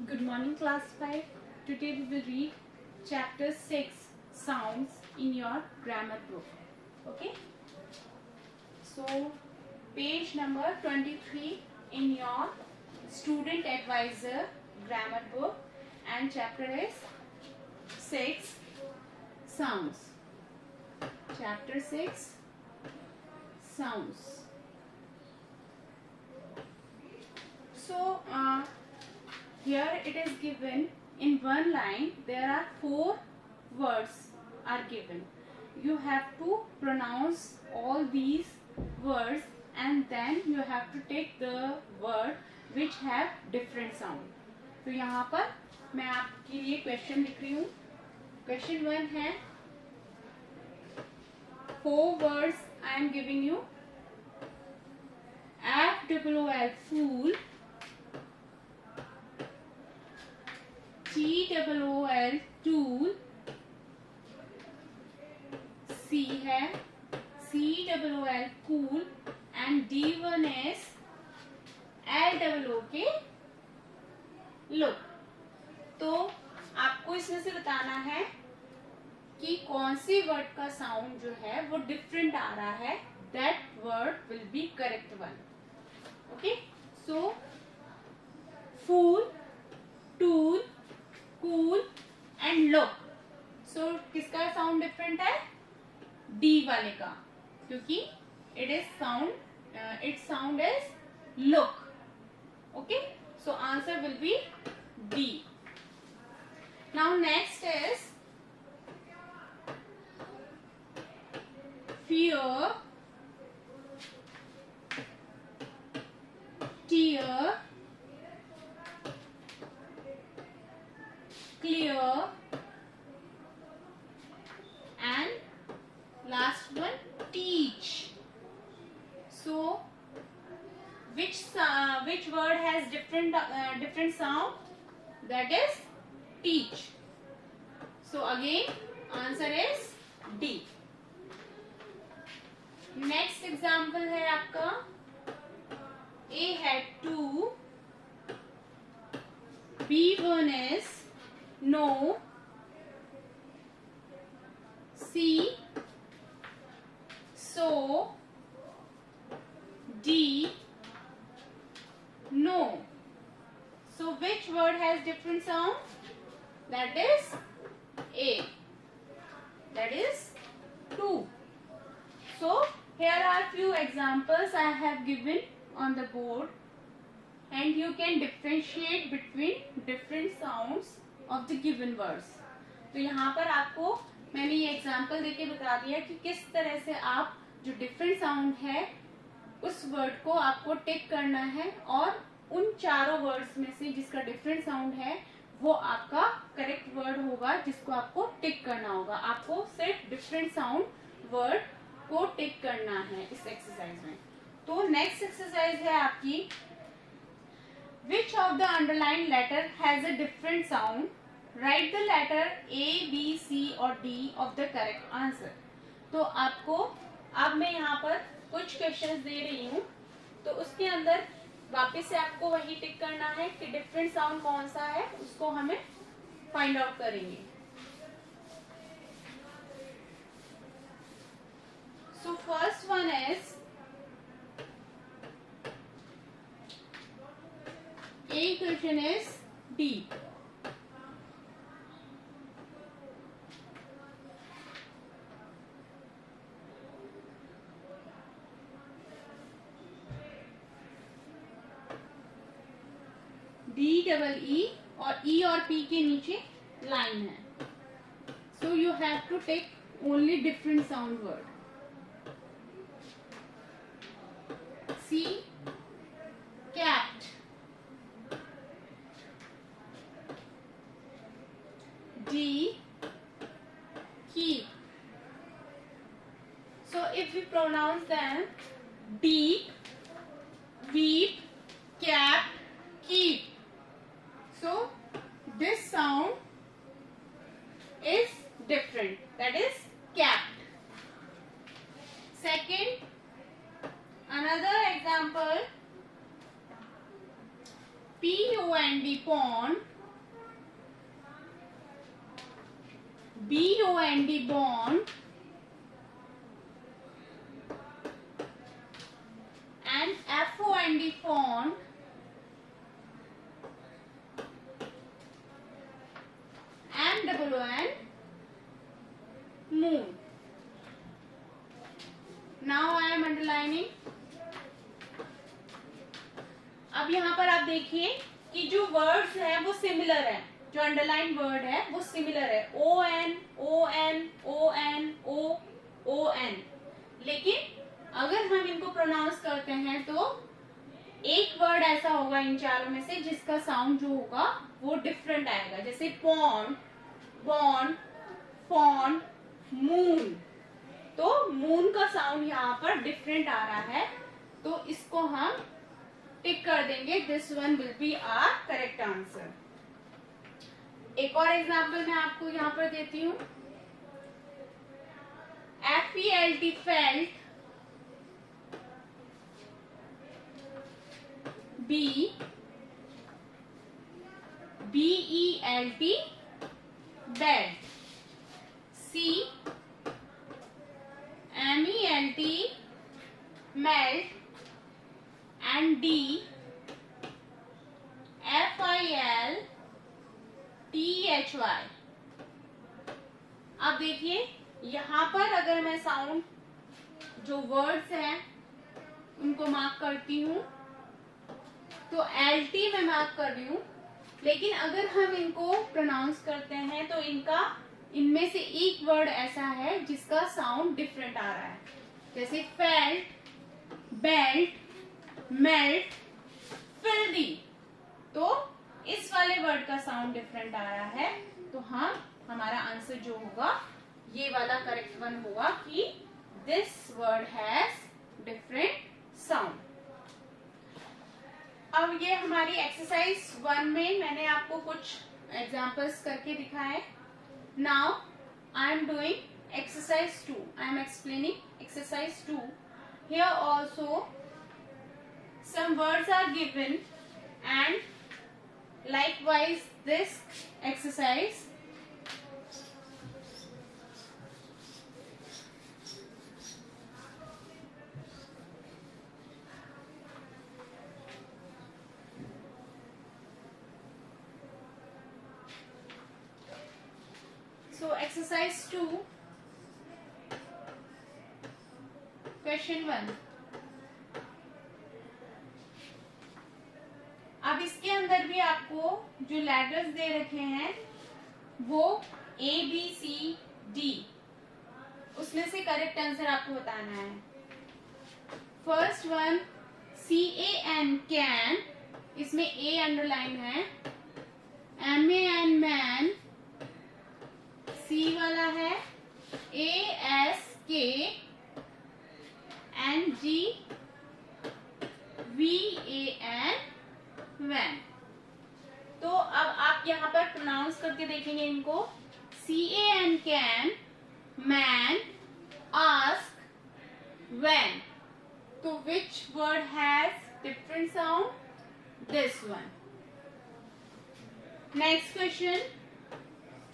Good morning, class 5. Today we will read chapter 6 sounds in your grammar book. Okay? So, page number 23 in your student advisor grammar book, and chapter is 6 sounds. Chapter 6 sounds. So, here it is given in one line. There are 4 words are given. You have to pronounce all these words and then you have to take the word which have different sound. तो यहाँ पर मैं आपके लिए question लिख रही हूँ. Question 1 है 4 words I am giving you. F-O-O-L fool, T-O-O-L tool, C है C-O-O-L cool, and D1 is L-O-O-K look. तो आपको इसमें से बताना है कि कौन सी वर्ड का साउंड जो है वो डिफरेंट आ रहा है. That word will be correct one. Okay, so fool, tool, cool and look. So किसका साउंड डिफरेंट है? डी वाले का, क्योंकि it is sound it sound is look. Okay, so answer will be D. Now next is fear, tear, clear, and last one teach. So which word has different sound? That is teach. So again answer is D. Next example है आपका A है 2, B1 is no, C so, D no. So which word has different sound? That is A. That is 2. So here are few examples I have given on the board, and you can differentiate between different sounds of the given words. तो यहाँ पर आपको मैंने ये example देके बता दिया कि किस तरह से आप जो डिफरेंट साउंड है उस वर्ड को आपको टिक करना है, और उन चारों वर्ड्स में से जिसका डिफरेंट साउंड है वो आपका करेक्ट वर्ड होगा जिसको आपको टिक करना होगा. आपको सिर्फ डिफरेंट साउंड वर्ड को टिक करना है इस एक्सरसाइज में. तो नेक्स्ट एक्सरसाइज है आपकी which of the underline letter has a different sound. Write the letter A, B, C और D of the correct answer. तो आपको अब मैं यहाँ पर कुछ क्वेश्चंस दे रही हूँ, तो उसके अंदर वापस से आपको वही टिक करना है कि डिफरेंट साउंड कौन सा है, उसको हमें फाइंड आउट करेंगे. So first one is A question is D. D double E और E और P के नीचे लाइन है. So you have to take only different sound word. C cat, D keep. So if we pronounce them deep, weep, cap, keep. So this sound is different, that is capped. Second, example, pond, pond, BOND bond and FOND fond MOON moon. Now I am underlining. अब यहाँ पर आप देखिए कि जो words हैं वो similar है, जो अंडरलाइन वर्ड है वो सिमिलर है, ON ON ON O ON, लेकिन अगर हम इनको प्रोनाउंस करते हैं तो एक वर्ड ऐसा होगा इन चारों में से जिसका साउंड जो होगा वो डिफरेंट आएगा, जैसे पॉन्ड, बॉन्ड, फॉन्ड, मून। तो मून का साउंड यहाँ पर डिफरेंट आ रहा है, तो इसको हम टिक कर देंगे। This one will be our correct answer. एक और एग्जाम्पल मैं आपको यहाँ पर देती हूँ। FELT felt, BELT belt, MELT melt and FILTHY। अब देखिए यहाँ पर अगर मैं साउंड जो वर्ड्स हैं उनको मार्क करती हूँ तो LT में मार्क कर रही हूँ, लेकिन अगर हम इनको प्रोनाउंस करते हैं तो इनमें से एक वर्ड ऐसा है जिसका साउंड डिफरेंट आ रहा है, जैसे फेल्ट, बेल्ट, मेल्ट, फिल्दी। तो इस वाले वर्ड का साउंड डिफरेंट आ रहा है, तो हमारा आंसर जो होगा ये वाला करेक्ट वन होगा कि this word has different sound. अब ये हमारी एक्सरसाइज 1 में मैंने आपको कुछ एग्जांपल्स करके दिखाए। Now I am doing exercise 2। I am explaining exercise 2। Here also some words are given, and likewise this exercise so exercise 2 question 1। अब इसके अंदर भी आपको जो लेटर्स दे रखे हैं वो ABCD, उसमें से करेक्ट आंसर आपको बताना है। फर्स्ट वन CAN कैन, इसमें A अंडरलाइन है। MAN मैन, C वाला है। ASK NG VAN van. तो अब आप यहाँ पर प्रोनाउंस करके देखेंगे इनको। CAN can, man, ask, van. तो which word has different sound? This one. Next question,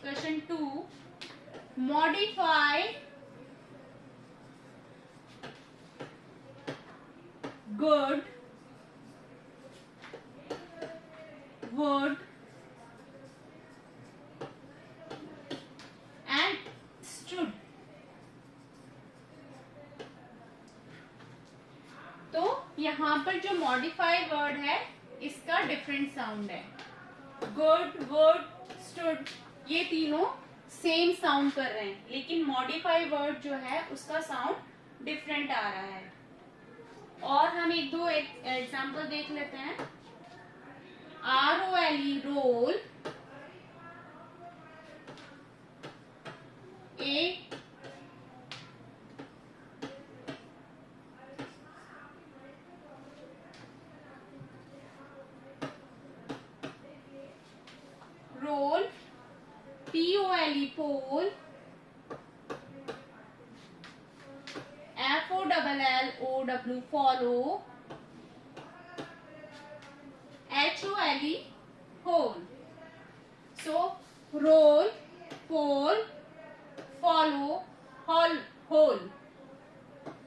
question 2। Modify good, would and stood। तो यहाँ पर जो मॉडिफाई वर्ड है इसका डिफरेंट साउंड है। गुड, वुड, स्टूड, ये तीनों सेम साउंड कर रहे हैं, लेकिन मॉडिफाई वर्ड जो है उसका साउंड डिफरेंट आ रहा है। और हम एक दो एग्जाम्पल देख लेते हैं। ROLE role, role, POLE pole, FOLLOW follow, HOLE whole। So roll, pole, follow, whole.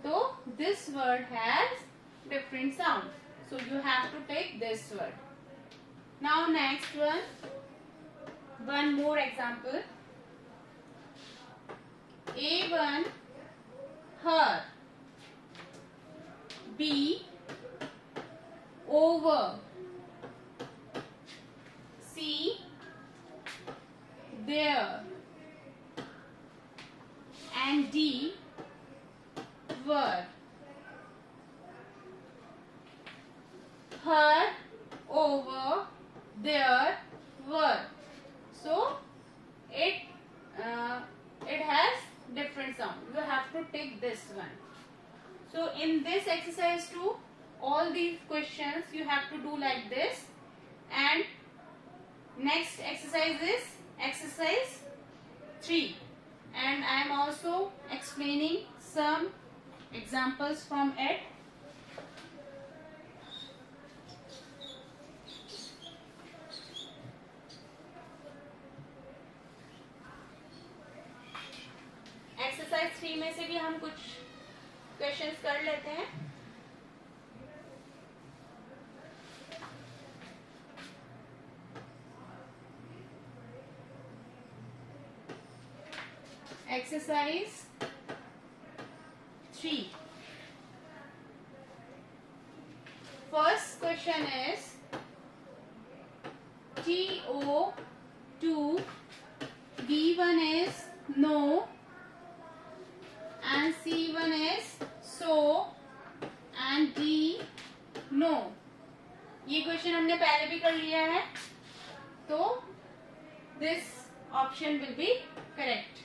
So this word has different sound. So you have to take this word. Now next one more example. A1 her, B over, C there, and D were. Her, over, there, were. So it has different sound. You have to take this one. So in this exercise too, all these questions you have to do like this. And next exercise is exercise 3. And I am also explaining some examples from it. Exercise 3 में से भी हम कुछ questions कर लेते हैं. Exercise 3. First question is TO2, B1 is no, and C1 is so, and D no. ये question हमने पहले भी कर लिया है, तो this option will be correct.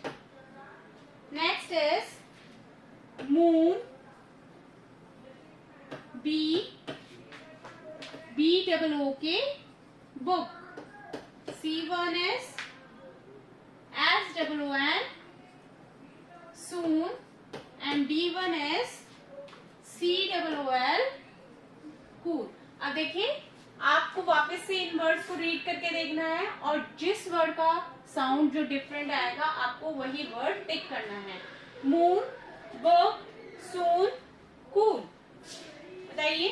Next is moon, BOOK, book. C1 is SOON, soon, and D1 is COOL, cool. अब देखिए, आपको वापस से इन वर्ड्स को रीड करके देखना है और जिस वर्ड का साउंड जो डिफरेंट आएगा आपको वही वर्ड टिक करना है. मून, बुक, सून, कूल. बताइए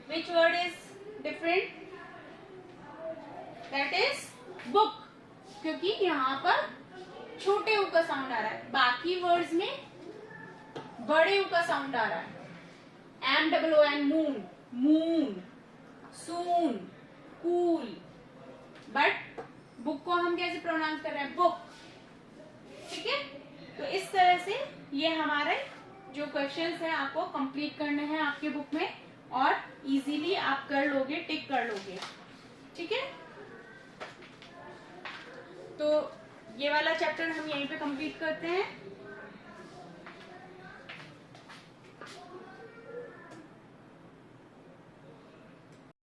which word is different? That is book, क्योंकि यहाँ पर छोटे ऊ का साउंड आ रहा है, बाकी वर्ड्स में बड़े ऊ का साउंड आ रहा है. MOON, moon, moon, soon, cool. But book को हम कैसे प्रोनाउंस कर रहे हैं? बुक. ठीक है, तो इस तरह से ये हमारे जो क्वेश्चंस हैं आपको कंप्लीट करने हैं आपके बुक में और इजीली आप कर लोगे, टिक कर लोगे. ठीक है, तो ये वाला चैप्टर हम यहीं पे कंप्लीट करते हैं.